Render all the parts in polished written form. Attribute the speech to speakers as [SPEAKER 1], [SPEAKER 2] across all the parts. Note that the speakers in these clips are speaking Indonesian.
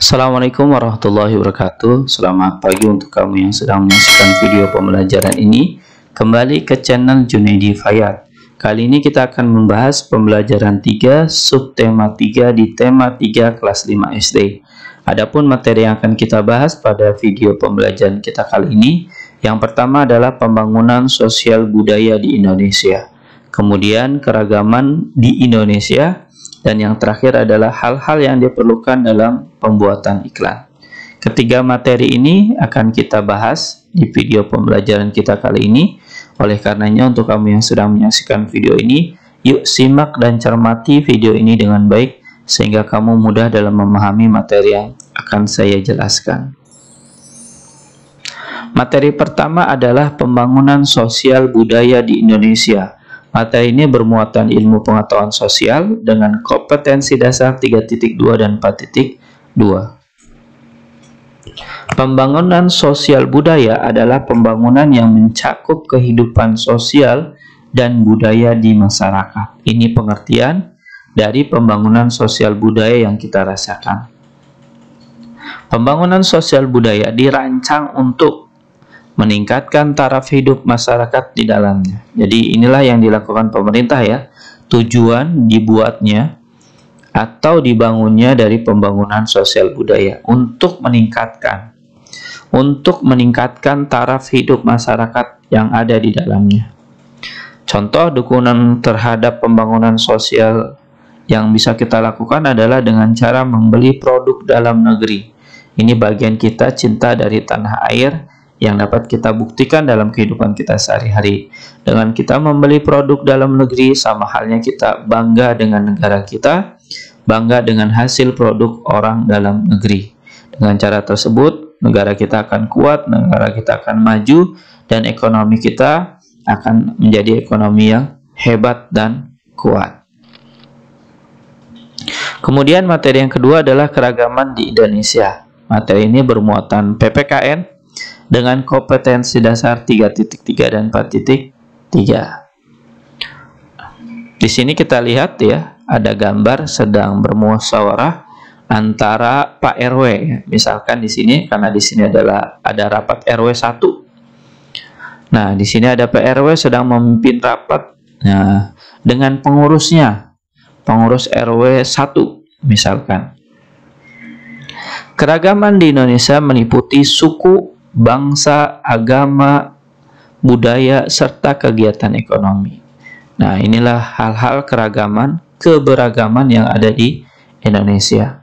[SPEAKER 1] Assalamualaikum warahmatullahi wabarakatuh. Selamat pagi untuk kamu yang sedang menyaksikan video pembelajaran ini. Kembali ke channel Junaidi Fayad. Kali ini kita akan membahas pembelajaran 3 subtema 3 di tema 3 kelas 5 SD. Adapun materi yang akan kita bahas pada video pembelajaran kita kali ini, yang pertama adalah pembangunan sosial budaya di Indonesia, kemudian keragaman di Indonesia, dan yang terakhir adalah hal-hal yang diperlukan dalam pembuatan iklan. Ketiga materi ini akan kita bahas di video pembelajaran kita kali ini. Oleh karenanya, untuk kamu yang sedang menyaksikan video ini, yuk simak dan cermati video ini dengan baik sehingga kamu mudah dalam memahami materi yang akan saya jelaskan. Materi pertama adalah pembangunan sosial budaya di Indonesia. Materi ini bermuatan ilmu pengetahuan sosial dengan kompetensi dasar 3.2 dan 4.2. Pembangunan sosial budaya adalah pembangunan yang mencakup kehidupan sosial dan budaya di masyarakat. Ini pengertian dari pembangunan sosial budaya yang kita rasakan. Pembangunan sosial budaya dirancang untuk meningkatkan taraf hidup masyarakat di dalamnya. Jadi inilah yang dilakukan pemerintah ya. Tujuan dibuatnya atau dibangunnya dari pembangunan sosial budaya untuk meningkatkan taraf hidup masyarakat yang ada di dalamnya. Contoh dukungan terhadap pembangunan sosial yang bisa kita lakukan adalah dengan cara membeli produk dalam negeri. Ini bagian kita cinta dari tanah air yang dapat kita buktikan dalam kehidupan kita sehari-hari. Dengan kita membeli produk dalam negeri, sama halnya kita bangga dengan negara kita, bangga dengan hasil produk orang dalam negeri. Dengan cara tersebut, negara kita akan kuat, negara kita akan maju, dan ekonomi kita akan menjadi ekonomi yang hebat dan kuat. Kemudian materi yang kedua adalah keragaman di Indonesia. Materi ini bermuatan PPKN dengan kompetensi dasar 3.3 dan 4.3. Di sini kita lihat ya, ada gambar sedang bermusyawarah antara Pak RW ya. Misalkan di sini, karena di sini ada rapat RW 1. Nah, di sini ada Pak RW sedang memimpin rapat dengan pengurusnya, pengurus RW 1 misalkan. Keragaman di Indonesia meliputi suku, bangsa, agama, budaya, serta kegiatan ekonomi. Nah, inilah hal-hal keragaman, keberagaman yang ada di Indonesia.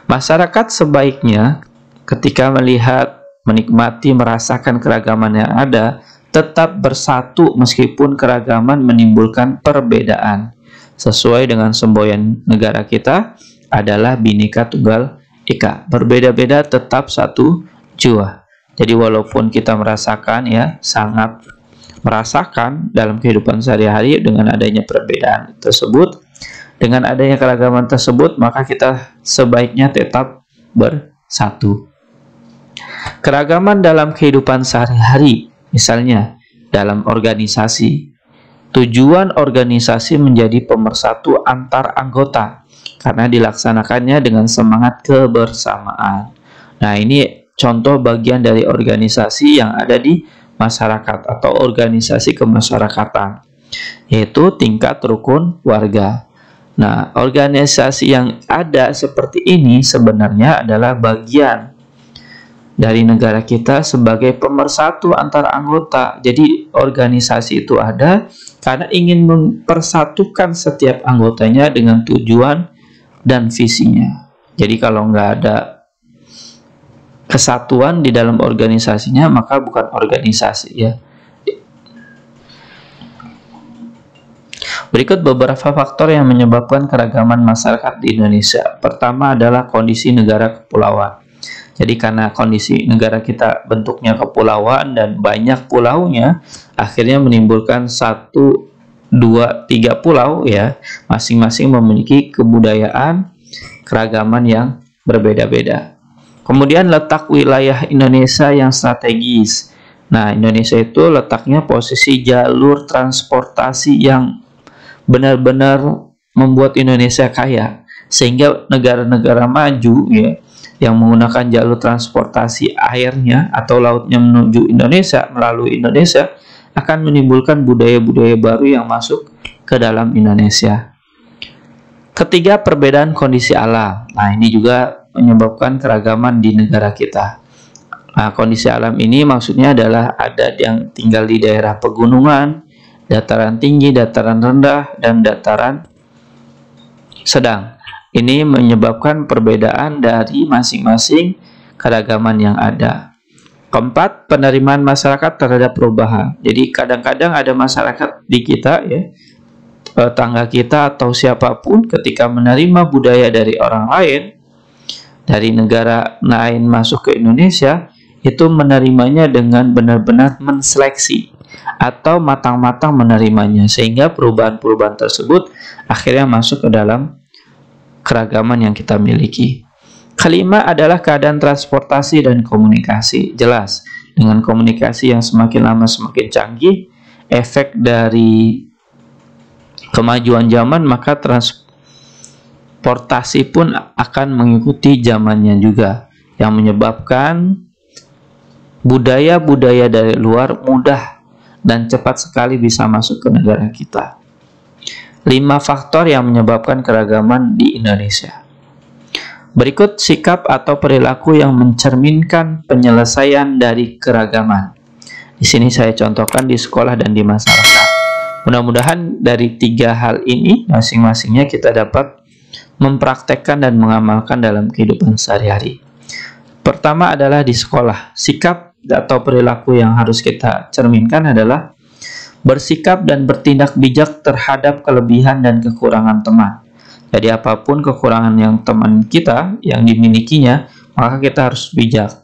[SPEAKER 1] Masyarakat sebaiknya ketika melihat, menikmati, merasakan keragaman yang ada, tetap bersatu meskipun keragaman menimbulkan perbedaan. Sesuai dengan semboyan negara kita adalah Bhinneka Tunggal Ika. Berbeda-beda tetap satu jua. Jadi walaupun kita merasakan ya, sangat merasakan dalam kehidupan sehari-hari dengan adanya perbedaan tersebut, dengan adanya keragaman tersebut, maka kita sebaiknya tetap bersatu. Keragaman dalam kehidupan sehari-hari, misalnya dalam organisasi. Tujuan organisasi menjadi pemersatu antar anggota karena dilaksanakannya dengan semangat kebersamaan. Nah, ini contoh bagian dari organisasi yang ada di masyarakat atau organisasi kemasyarakatan, yaitu tingkat rukun warga. Nah, organisasi yang ada seperti ini sebenarnya adalah bagian dari negara kita sebagai pemersatu antar anggota. Jadi organisasi itu ada karena ingin mempersatukan setiap anggotanya dengan tujuan dan visinya. Jadi kalau nggak ada kesatuan di dalam organisasinya, maka bukan organisasi ya. Berikut beberapa faktor yang menyebabkan keragaman masyarakat di Indonesia. Pertama adalah kondisi negara kepulauan. Jadi karena kondisi negara kita bentuknya kepulauan dan banyak pulaunya, akhirnya menimbulkan 1, 2, 3 pulau ya, masing-masing memiliki kebudayaan, keragaman yang berbeda-beda. Kemudian letak wilayah Indonesia yang strategis. Nah, Indonesia itu letaknya posisi jalur transportasi yang benar-benar membuat Indonesia kaya. sehingga negara-negara maju ya yang menggunakan jalur transportasi airnya atau lautnya menuju Indonesia melalui Indonesia akan menimbulkan budaya-budaya baru yang masuk ke dalam Indonesia. Ketiga, perbedaan kondisi alam. Nah, ini juga menyebabkan keragaman di negara kita. Nah, kondisi alam ini maksudnya adalah ada yang tinggal di daerah pegunungan, dataran tinggi, dataran rendah, dan dataran sedang. Ini menyebabkan perbedaan dari masing-masing keragaman yang ada. Keempat, penerimaan masyarakat terhadap perubahan. Jadi kadang-kadang ada masyarakat di kita ya, tetangga kita atau siapapun ketika menerima budaya dari orang lain, dari negara lain masuk ke Indonesia, itu menerimanya dengan benar-benar menseleksi atau matang-matang menerimanya, sehingga perubahan-perubahan tersebut akhirnya masuk ke dalam keragaman yang kita miliki. Kelima adalah keadaan transportasi dan komunikasi. Jelas, dengan komunikasi yang semakin lama semakin canggih, efek dari kemajuan zaman, maka transportasi pun akan mengikuti zamannya juga, yang menyebabkan budaya-budaya dari luar mudah dan cepat sekali bisa masuk ke negara kita. 5 faktor yang menyebabkan keragaman di Indonesia. Berikut sikap atau perilaku yang mencerminkan penyelesaian dari keragaman. Di sini saya contohkan di sekolah dan di masyarakat. Mudah-mudahan dari 3 hal ini masing-masingnya kita dapat mempraktekkan dan mengamalkan dalam kehidupan sehari-hari. Pertama adalah di sekolah. Sikap atau perilaku yang harus kita cerminkan adalah bersikap dan bertindak bijak terhadap kelebihan dan kekurangan teman. Jadi apapun kekurangan yang teman kita yang dimilikinya, maka kita harus bijak.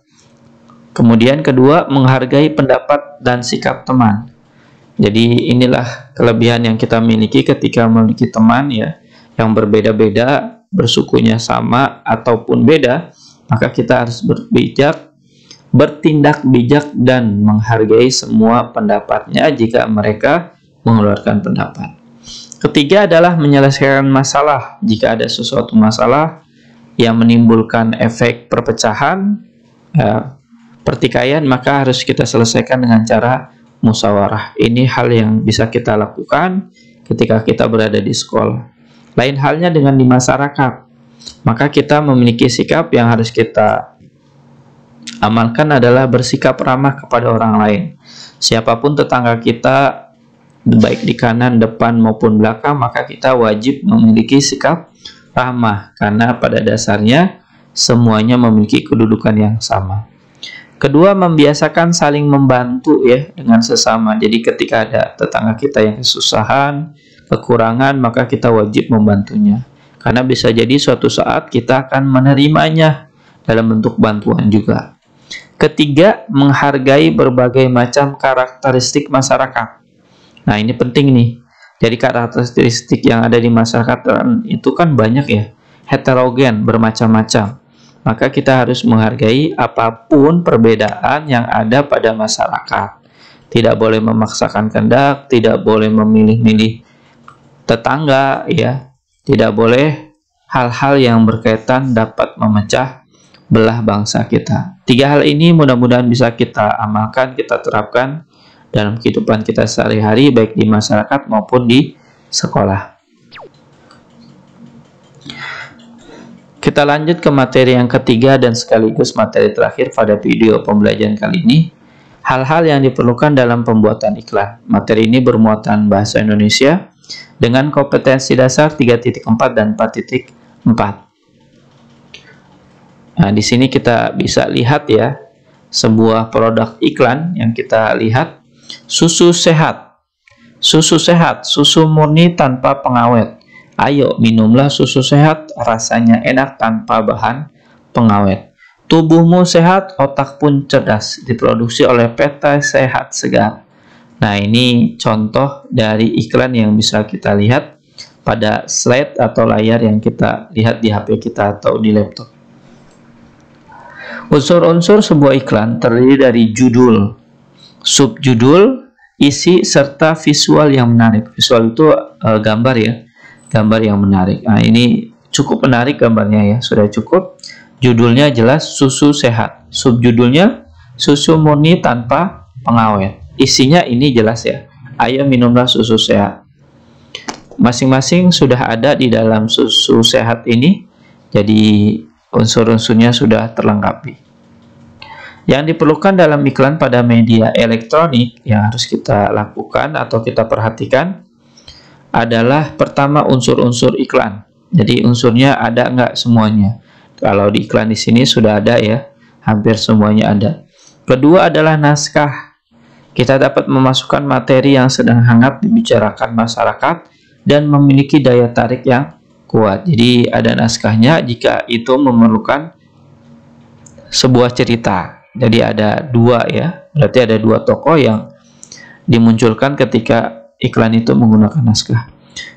[SPEAKER 1] Kemudian kedua, menghargai pendapat dan sikap teman. Jadi inilah kelebihan yang kita miliki ketika memiliki teman ya, yang berbeda-beda, bersukunya sama ataupun beda, maka kita harus berbijak, bertindak bijak dan menghargai semua pendapatnya jika mereka mengeluarkan pendapat. Ketiga adalah menyelesaikan masalah. Jika ada sesuatu masalah yang menimbulkan efek perpecahan, pertikaian, maka harus kita selesaikan dengan cara musyawarah. Ini hal yang bisa kita lakukan ketika kita berada di sekolah. Lain halnya dengan di masyarakat, maka kita memiliki sikap yang harus kita amalkan adalah bersikap ramah kepada orang lain. Siapapun tetangga kita, baik di kanan, depan, maupun belakang, maka kita wajib memiliki sikap ramah, karena pada dasarnya semuanya memiliki kedudukan yang sama. Kedua, membiasakan saling membantu ya dengan sesama. Jadi ketika ada tetangga kita yang kesusahan, kekurangan, maka kita wajib membantunya. Karena bisa jadi suatu saat kita akan menerimanya dalam bentuk bantuan juga. Ketiga, menghargai berbagai macam karakteristik masyarakat. Nah, ini penting nih. Jadi karakteristik yang ada di masyarakat itu kan banyak ya, heterogen, bermacam-macam. Maka kita harus menghargai apapun perbedaan yang ada pada masyarakat. Tidak boleh memaksakan kehendak, tidak boleh memilih-milih tetangga, ya. Tidak boleh hal-hal yang berkaitan dapat memecah belah bangsa kita. 3 hal ini mudah-mudahan bisa kita amalkan, kita terapkan dalam kehidupan kita sehari-hari, baik di masyarakat maupun di sekolah. Kita lanjut ke materi yang ketiga dan sekaligus materi terakhir pada video pembelajaran kali ini. Hal-hal yang diperlukan dalam pembuatan iklan. Materi ini bermuatan bahasa Indonesia dengan kompetensi dasar 3.4 dan 4.4. Nah, di sini kita bisa lihat ya, sebuah produk iklan yang kita lihat, susu sehat. Susu sehat, susu murni tanpa pengawet. Ayo minumlah susu sehat, rasanya enak tanpa bahan pengawet. Tubuhmu sehat, otak pun cerdas. Diproduksi oleh PT Sehat Segar. Nah, ini contoh dari iklan yang bisa kita lihat pada slide atau layar yang kita lihat di HP kita atau di laptop. Unsur-unsur sebuah iklan terdiri dari judul, subjudul, isi, serta visual yang menarik. Visual itu gambar ya, gambar yang menarik. Nah, ini cukup menarik gambarnya ya, sudah cukup. Judulnya jelas susu sehat. Subjudulnya susu murni tanpa pengawet. Isinya ini jelas ya. Ayo minumlah susu sehat. Masing-masing sudah ada di dalam susu sehat ini. Jadi unsur-unsurnya sudah terlengkapi. Yang diperlukan dalam iklan pada media elektronik yang harus kita lakukan atau kita perhatikan adalah pertama unsur-unsur iklan. Jadi unsurnya ada nggak semuanya. Kalau di iklan di sini sudah ada ya, hampir semuanya ada. Kedua adalah naskah. Kita dapat memasukkan materi yang sedang hangat dibicarakan masyarakat dan memiliki daya tarik yang kuat. Jadi ada naskahnya jika itu memerlukan sebuah cerita. Jadi ada dua ya, berarti ada dua tokoh yang dimunculkan ketika iklan itu menggunakan naskah.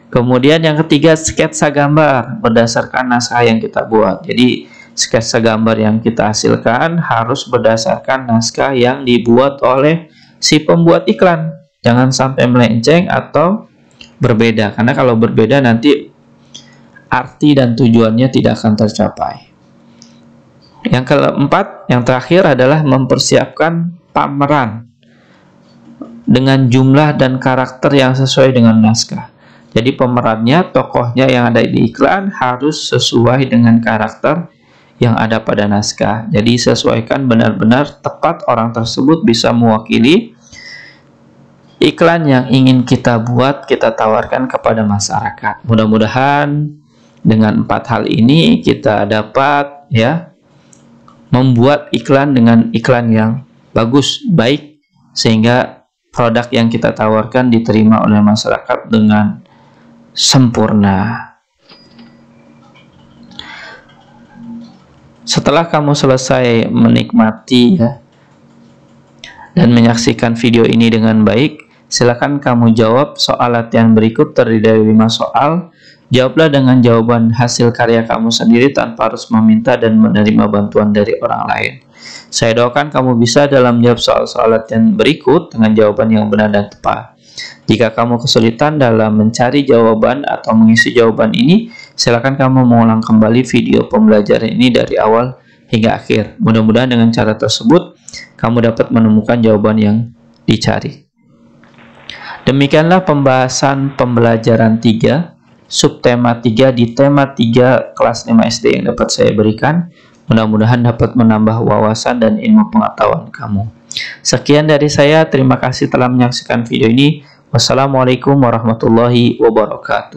[SPEAKER 1] Kemudian yang ketiga, sketsa gambar berdasarkan naskah yang kita buat. Jadi sketsa gambar yang kita hasilkan harus berdasarkan naskah yang dibuat oleh si pembuat iklan. Jangan sampai melenceng atau berbeda, karena kalau berbeda nanti arti dan tujuannya tidak akan tercapai. Yang keempat, yang terakhir adalah mempersiapkan pameran dengan jumlah dan karakter yang sesuai dengan naskah. Jadi pemerannya, tokohnya yang ada di iklan harus sesuai dengan karakter yang ada pada naskah. Jadi sesuaikan benar-benar tepat orang tersebut bisa mewakili iklan yang ingin kita buat, kita tawarkan kepada masyarakat. Mudah-mudahan dengan 4 hal ini kita dapat ya membuat iklan dengan iklan yang bagus, baik, sehingga produk yang kita tawarkan diterima oleh masyarakat dengan sempurna. Setelah kamu selesai menikmati ya, dan menyaksikan video ini dengan baik, silakan kamu jawab soal latihan berikut terdiri dari 5 soal. Jawablah dengan jawaban hasil karya kamu sendiri tanpa harus meminta dan menerima bantuan dari orang lain. Saya doakan kamu bisa dalam menjawab soal-soal latihan berikut dengan jawaban yang benar dan tepat. Jika kamu kesulitan dalam mencari jawaban atau mengisi jawaban ini, silakan kamu mengulang kembali video pembelajaran ini dari awal hingga akhir. Mudah-mudahan dengan cara tersebut, kamu dapat menemukan jawaban yang dicari. Demikianlah pembahasan pembelajaran 3, subtema 3 di tema 3 kelas 5 SD yang dapat saya berikan. Mudah-mudahan dapat menambah wawasan dan ilmu pengetahuan kamu. Sekian dari saya, terima kasih telah menyaksikan video ini. Wassalamualaikum warahmatullahi wabarakatuh.